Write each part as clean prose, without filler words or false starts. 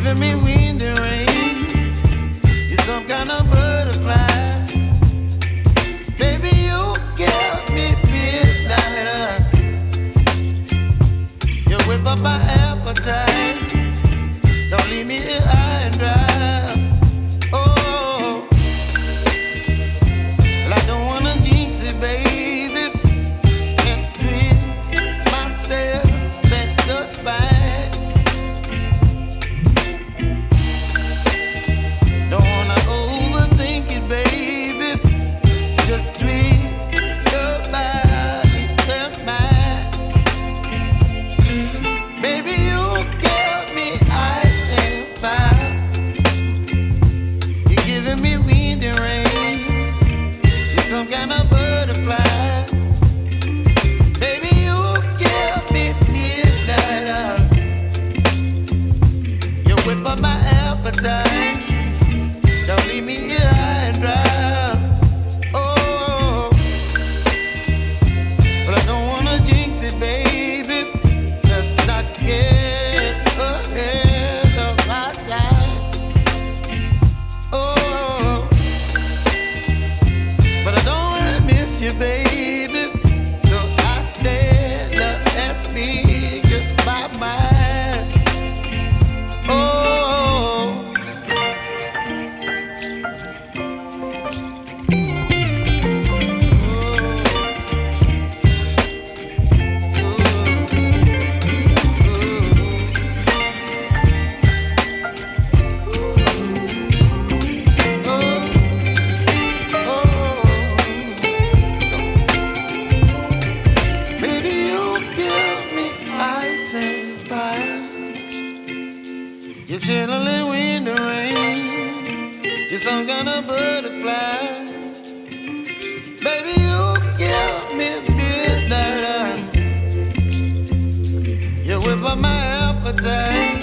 giving me wind and rain. You're some kind of butterfly. Baby, you give me midnight. You whip up my appetite. Don't leave me here high and dry. Oh, well, I don't wanna jinx it, baby, and twist myself at the spine. Don't wanna overthink it, baby. It's just twist your body and mine. Baby, you give me ice and fire. You're giving me wind and rain. You're some kind of butterfly. Baby, you give me midnight. You whip up my appetite. Don't leave me here high and dry. Oh, but I don't wanna jinx it, baby. Let's not get ahead of my time. Oh, but I don't wanna miss you, baby. So I stand up and speak my mind. Oh. Baby, you give me ice and fire. You're chilling wind and rain. You're some kind of butterfly. Baby, you give me midnight. You whip up my appetite.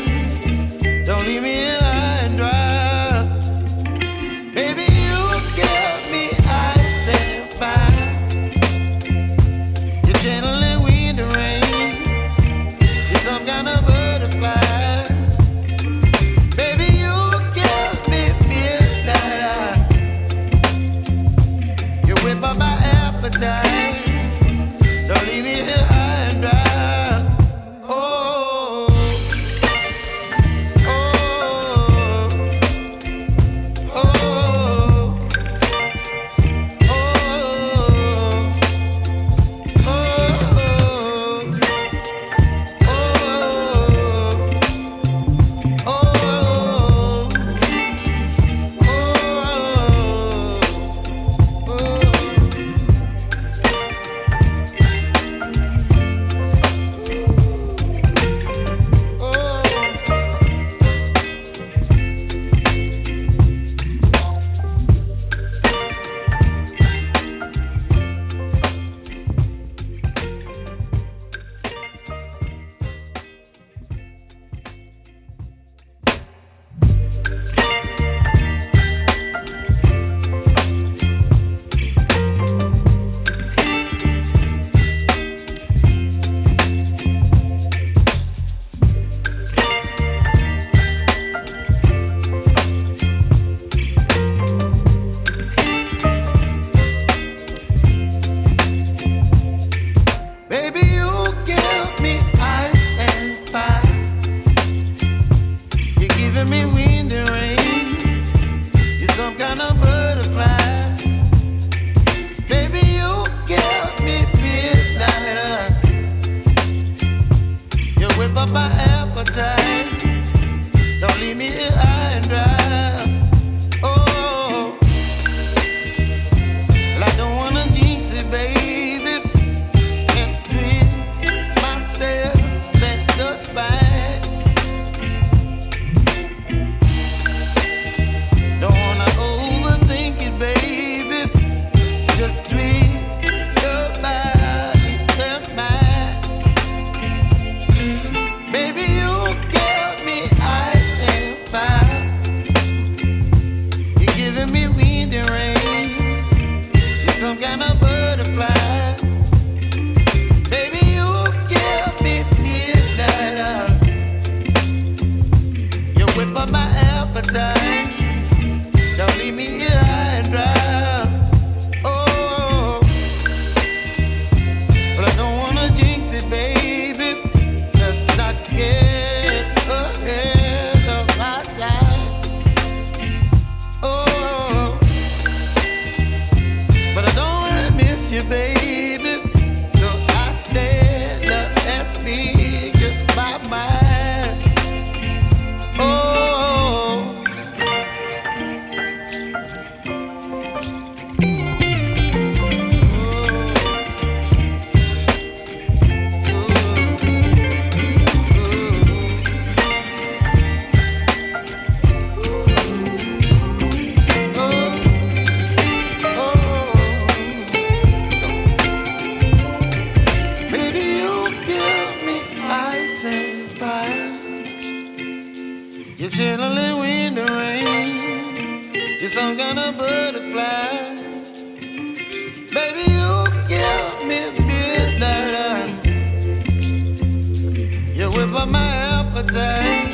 Don't leave me here high and dry. Baby, you give me ice and fire. You're channeling wind and rain. You're some kind of butterfly. Baby, you give me midnight. You whip up my appetite. Don't leave me here high and dry. Oh, oh, oh, oh, baby, you give me ice and fire. You're giving me wind and rain. You're some kind of butterfly. Baby, you give me midnight. You whip up my appetite. Don't leave me here high and dry. Oh, well, I don't wanna jinx it, baby, and twist myself at the spine. up my appetite. Don't leave me here high and dry. Oh, but I don't wanna jinx it, baby. Let's not get ahead of my time. Oh, but I don't wanna miss you, baby. So I stand up and speak my mind. Oh, baby, you give me ice and fire. You're chilling in the rain. You're some kind of butterfly. Baby, you give me midnight. You whip up my appetite.